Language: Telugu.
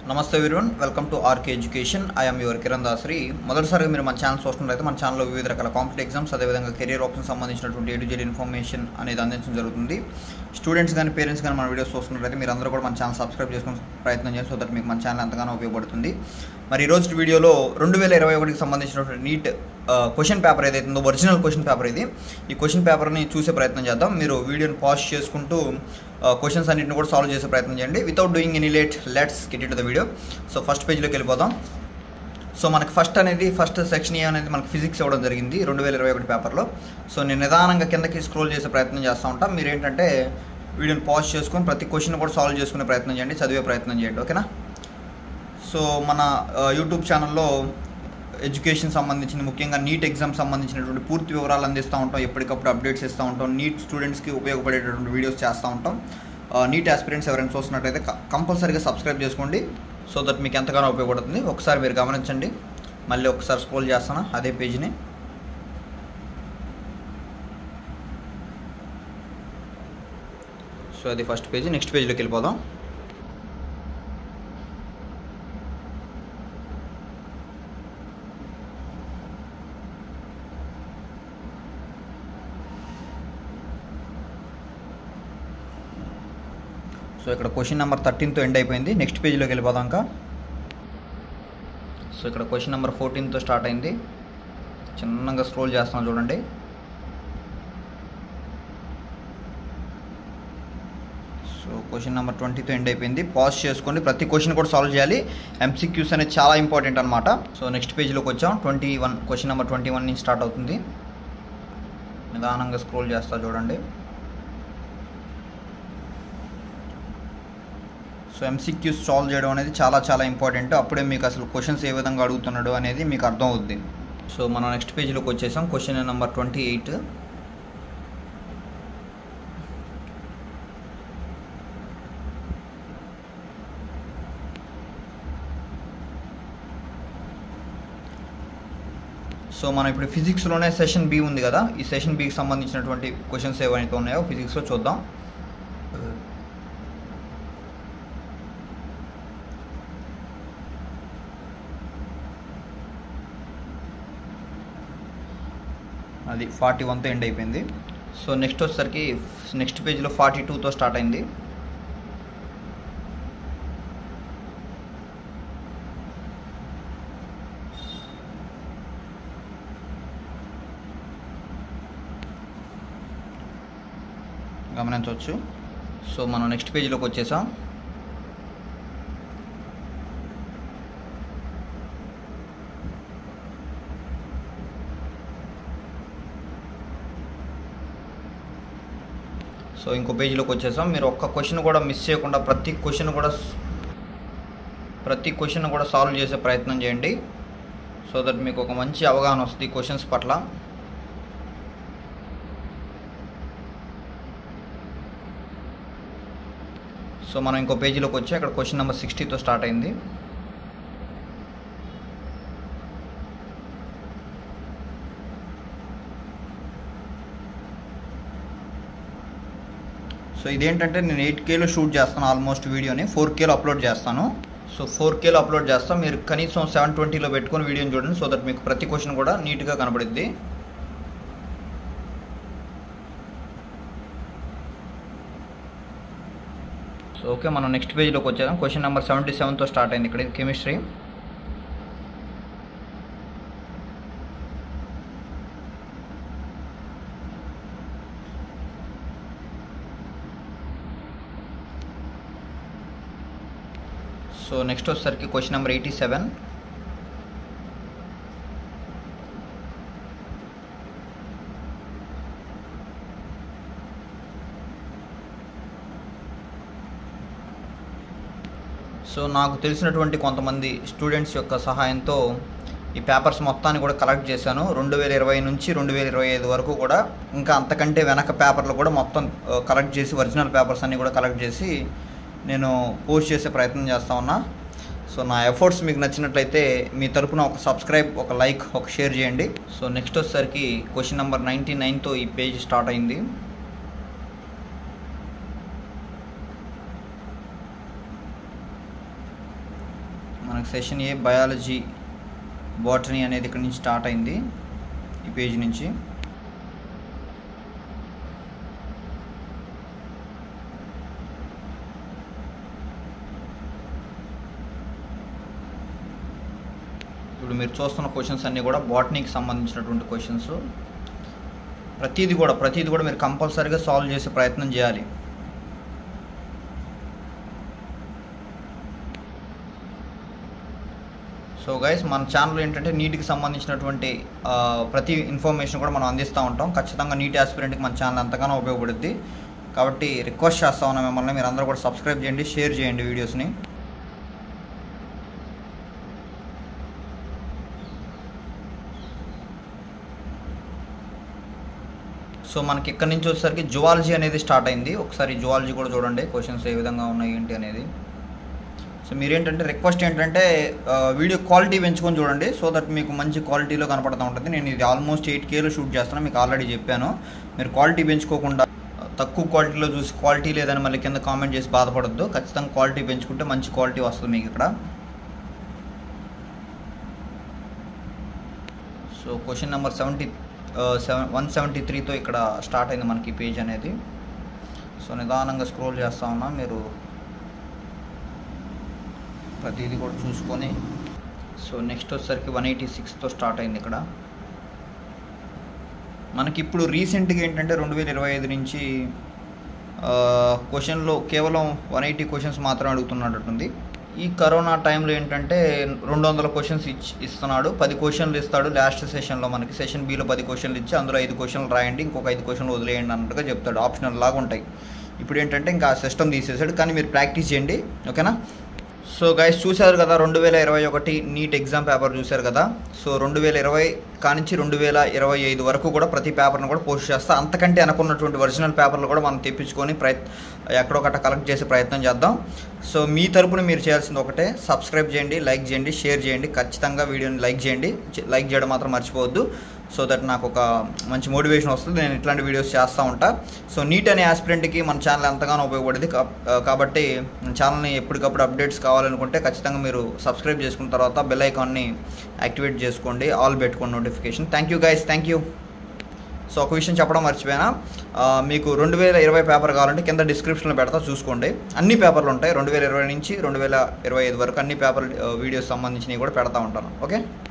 నమస్తే everyone, welcome to RK education. I'm your Kiran Dasari. మొదటిసారిగా మీరు మన ఛానల్ చూస్తున్నట్లయితే మన ఛానల్లో వివిధ రకాల కాంపిటేటివ్ ఎగ్జామ్స్, అదేవిధంగా కెరీర్ ఆప్షన్ సంబంధించినటువంటి A to Z ఇన్ఫర్మేషన్ అనేది అందించడం జరుగుతుంది. స్టూడెంట్స్ కానీ పేరెంట్స్ కానీ మన వీడియోస్ చూస్తున్నట్లయితే మీరు అందరూ కూడా మన ఛానల్ సబ్స్క్రైబ్ చేసుకుని ప్రయత్నం చేయండి, సో దట్ మీకు మన ఛానల్ ఎంతగానో ఉపయోగపడుతుంది. మరి ఈరోజు వీడియోలో 2021కి సంబంధించినటువంటి నీట్ క్వశ్చన్ పేపర్ ఏదైతే ఉందో, ఒరిజినల్ క్వశ్చన్ పేపర్ ఇది. ఈ క్వశ్చన్ పేపర్ని చూసే ప్రయత్నం చేద్దాం. మీరు వీడియోని పాజ్ చేసుకుంటూ క్వశ్చన్స్ అన్నింటిని కూడా సాల్వ్ చేసే ప్రయత్నం చేయండి. Without doing any late, let's get into the video. So first పేజ్లోకి వెళ్ళిపోదాం. సో మనకి ఫస్ట్ సెక్షన్ అనేది మనకి ఫిజిక్స్ ఇవ్వడం జరిగింది 2021 పేపర్లో. సో నేను నిదానంగా కిందకి స్క్రోల్ చేసే ప్రయత్నం చేస్తూ ఉంటాను. మీరు ఏంటంటే వీడియోని పాజ్ చేసుకొని ప్రతి క్వశ్చన్ కూడా సాల్వ్ చేసుకునే ప్రయత్నం చేయండి, చదివే ప్రయత్నం చేయండి, ఓకేనా? సో మన యూట్యూబ్ ఛానల్లో ఎడ్యుకేషన్ సంబంధించిన, ముఖ్యంగా నీట్ ఎగ్జామ్ సంబంధించినటువంటి పూర్తి వివరాలు అందిస్తూ ఉంటాం, ఎప్పటికప్పుడు అప్డేట్స్ ఇస్తూ ఉంటాం, నీట్ స్టూడెంట్స్కి ఉపయోగపడేటటువంటి వీడియోస్ చేస్తూ ఉంటాం. నీట్ ఆస్పిరెంట్స్ ఎవరైనా చూస్తున్నట్టయితే కంపల్సరీగా సబ్స్క్రైబ్ చేసుకోండి, సో దట్ మీకు ఎంతగానో ఉపయోగపడుతుంది. ఒకసారి మీరు గమనించండి, మళ్ళీ ఒకసారి స్క్రోల్ చేస్తాను అదే పేజ్ని. సో అది ఫస్ట్ పేజ్. నెక్స్ట్ పేజ్లోకి వెళ్ళిపోదాం. సో ఇక్కడ క్వశ్చన్ నెంబర్ 13తో ఎండ్ అయిపోయింది. నెక్స్ట్ పేజ్లోకి వెళ్ళిపోదాం ఇంకా. సో ఇక్కడ క్వశ్చన్ నెంబర్ 14తో స్టార్ట్ అయింది. చిన్నగా స్క్రోల్ చేస్తాం చూడండి. సో క్వశ్చన్ నెంబర్ 20తో ఎండ్ అయిపోయింది. పాజ్ చేసుకోండి, ప్రతి క్వశ్చన్ కూడా సాల్వ్ చేయాలి. MCQs అనేది చాలా ఇంపార్టెంట్ అనమాట. సో నెక్స్ట్ పేజ్లోకి వచ్చాం. 21 క్వశ్చన్ నెంబర్ 21 నుంచి స్టార్ట్ అవుతుంది. నిదానంగా స్క్రోల్ చేస్తా చూడండి. సో MCQs సాల్వ్ చేయడం అనేది చాలా ఇంపార్టెంట్. అప్పుడే మీకు అసలు క్వశ్చన్స్ ఏ విధంగా అడుగుతున్నాడు అనేది మీకు అర్థం అవుద్ది. సో మనం నెక్స్ట్ పేజ్లోకి వచ్చేసాం. Question number 28. సో మనం ఇప్పుడు ఫిజిక్స్లోనే సెషన్ బి ఉంది కదా, ఈ సెషన్ బికి సంబంధించినటువంటి క్వశ్చన్స్ ఏవైతే ఉన్నాయో ఫిజిక్స్లో చూద్దాం. అది 41తో ఎండ్ అయిపోయింది. సో నెక్స్ట్ వచ్చేసరికి నెక్స్ట్ పేజ్లో 42తో స్టార్ట్ అయింది. గమనించవచ్చు. సో మనం నెక్స్ట్ పేజ్లోకి వచ్చేసాం. సో ఇంకో పేజీలోకి వచ్చేసాం. మీరు ఒక్క క్వశ్చన్ కూడా మిస్ చేయకుండా ప్రతి క్వశ్చన్ కూడా సాల్వ్ చేసే ప్రయత్నం చేయండి, సో దట్ మీకు ఒక మంచి అవగాహన వస్తుంది క్వశ్చన్స్ పట్ల. సో మనం ఇంకో పేజీలోకి వచ్చి అక్కడ క్వశ్చన్ నెంబర్ 60తో స్టార్ట్ అయింది. సో ఇదేంటంటే నేను 8Kలో షూట్ చేస్తాను, ఆల్మోస్ట్ వీడియోని 4Kలో అప్లోడ్ చేస్తాను. సో 4Kలో అప్లోడ్ చేస్తాను. మీరు కనీసం 720లో పెట్టుకొని వీడియోని చూడండి, సో దట్ మీకు ప్రతి క్వశ్చన్ కూడా నీట్గా కనబడుద్ది. సో ఓకే, మనం నెక్స్ట్ పేజ్లోకి వచ్చేద్దాం. క్వశ్చన్ నెంబర్ 77తో స్టార్ట్ అయింది. ఇక్కడ కెమిస్ట్రీ. సో నెక్స్ట్ వచ్చేసరికి క్వశ్చన్ నెంబర్ 87. సో నాకు తెలిసినటువంటి కొంతమంది స్టూడెంట్స్ యొక్క సహాయంతో ఈ పేపర్స్ మొత్తాన్ని కూడా కలెక్ట్ చేశాను. 2020 నుంచి 2025 వరకు కూడా, ఇంకా అంతకంటే వెనక పేపర్లు కూడా మొత్తం కలెక్ట్ చేసి, ఒరిజినల్ పేపర్స్ అన్నీ కూడా కలెక్ట్ చేసి నేను పోస్ట్ చేసే ప్రయత్నం చేస్తూ ఉన్నా. సో నా ఎఫర్ట్స్ మీకు నచ్చినట్లయితే మీ తరపున ఒక సబ్స్క్రైబ్, ఒక లైక్, ఒక షేర్ చేయండి. సో నెక్స్ట్ వచ్చేసరికి క్వశ్చన్ నెంబర్ 99తో ఈ పేజ్ స్టార్ట్ అయింది. మనకు సెషన్ ఏ బయాలజీ బాటనీ అనేది ఇక్కడ నుంచి స్టార్ట్ అయింది, ఈ పేజ్ నుంచి. ఇప్పుడు మీరు చూస్తున్న క్వశ్చన్స్ అన్నీ కూడా బాటనీకి సంబంధించినటువంటి క్వశ్చన్స్. ప్రతిదీ కూడా మీరు కంపల్సరీగా సాల్వ్ చేసే ప్రయత్నం చేయాలి. సో గైస్, మన ఛానల్ ఏంటంటే నీట్కి సంబంధించినటువంటి ప్రతి ఇన్ఫర్మేషన్ కూడా మనం అందిస్తూ ఉంటాం. ఖచ్చితంగా నీట్ ఆస్పిరెంట్కి మన ఛానల్ ఎంతగానో ఉపయోగపడుద్ది. కాబట్టి రిక్వెస్ట్ చేస్తా ఉన్నాం మిమ్మల్ని, మీరు అందరూ కూడా సబ్స్క్రైబ్ చేయండి, షేర్ చేయండి వీడియోస్ని. సో మనకి ఇక్కడ నుంచి వచ్చేసరికి జువాలజీ అనేది స్టార్ట్ అయింది. ఒకసారి జువాలజీ కూడా చూడండి, క్వశ్చన్స్ ఏ విధంగా ఉన్నాయి ఏంటి అనేది. సో మీరేంటంటే రిక్వెస్ట్ ఏంటంటే వీడియో క్వాలిటీ పెంచుకొని చూడండి, సో దట్ మీకు మంచి క్వాలిటీలో కనపడుతూ ఉంటుంది. నేను ఇది ఆల్మోస్ట్ 8Kలో షూట్ చేస్తాను, మీకు ఆల్రెడీ చెప్పాను. మీరు క్వాలిటీ పెంచుకోకుండా తక్కువ క్వాలిటీలో చూసి క్వాలిటీ లేదని మళ్ళీ కింద కామెంట్ చేసి బాధపడద్దు. ఖచ్చితంగా క్వాలిటీ పెంచుకుంటే మంచి క్వాలిటీ వస్తుంది మీకు ఇక్కడ. సో క్వశ్చన్ నెంబర్ 173తో ఇక్కడ స్టార్ట్ అయింది మనకి పేజ్ అనేది. సో నిదానంగా స్క్రోల్ చేస్తూ ఉన్నా, మీరు ప్రతిదీ కూడా చూసుకొని. సో నెక్స్ట్ వచ్చేసరికి 186తో స్టార్ట్ అయింది ఇక్కడ మనకి. ఇప్పుడు రీసెంట్గా ఏంటంటే 2025 నుంచి క్వశ్చన్లో కేవలం 180 క్వశ్చన్స్ మాత్రమే అడుగుతున్నట్టుంది. ఈ కరోనా టైంలో ఏంటంటే 200 క్వశ్చన్స్ ఇస్తున్నాడు, 10 క్వశ్చన్లు ఇస్తాడు. లాస్ట్ సెషన్లో మనకి సెషన్ బిలో 10 క్వశ్చన్లు ఇచ్చి అందులో 5 క్వశ్చన్లు రాయండి, ఇంకొక 5 క్వశ్చన్లు వదిలేయండి అన్నట్టుగా చెప్తాడు. ఆప్షనల్ లాగా ఉంటాయి. ఇప్పుడు ఏంటంటే ఇంకా ఆ సిస్టమ్ తీసేసాడు, కానీ మీరు ప్రాక్టీస్ చేయండి, ఓకేనా. సో గైస్, చూశారు కదా 2021 నీట్ ఎగ్జామ్ పేపర్ చూశారు కదా. సో 2020 కానించి 2025 వరకు కూడా ప్రతి పేపర్ను కూడా పోస్ట్ చేస్తా. అంతకంటే అనుకున్నటువంటి ఒరిజినల్ పేపర్లు కూడా మనం తెప్పించుకొని ఎక్కడొకట కలెక్ట్ చేసే ప్రయత్నం చేద్దాం. సో మీ తరపున మీరు చేయాల్సింది ఒకటే, సబ్స్క్రైబ్ చేయండి, లైక్ చేయండి, షేర్ చేయండి. ఖచ్చితంగా వీడియోని లైక్ చేయండి, లైక్ చేయడం మాత్రం మర్చిపోవద్దు. సో దట్ నాకు ఒక మంచి మోటివేషన్ వస్తుంది, నేను ఇట్లాంటి వీడియోస్ చేస్తూ ఉంటా. సో నీట్ అనే ఆస్పిరెంట్కి మన ఛానల్ ఎంతగానో ఉపయోగపడింది. కాబట్టి ఛానల్ని ఎప్పటికప్పుడు అప్డేట్స్ కావాలనుకుంటే ఖచ్చితంగా మీరు సబ్స్క్రైబ్ చేసుకున్న తర్వాత బెల్ ఐకాన్ని యాక్టివేట్ చేసుకోండి, ఆల్ పెట్టుకోండి notification. Thank you guys, thank you. So ఒక విషయం చెప్పడం మర్చిపోయినా, మీకు 2020 పేపర్ కావాలంటే కింద డిస్క్రిప్షన్లో పెడతా, చూసుకోండి. అన్ని పేపర్లు ఉంటాయి, 2020 నుంచి 2025 వరకు అన్ని పేపర్ వీడియోస్ సంబంధించినవి కూడా పెడతా ఉంటాను, ఓకే.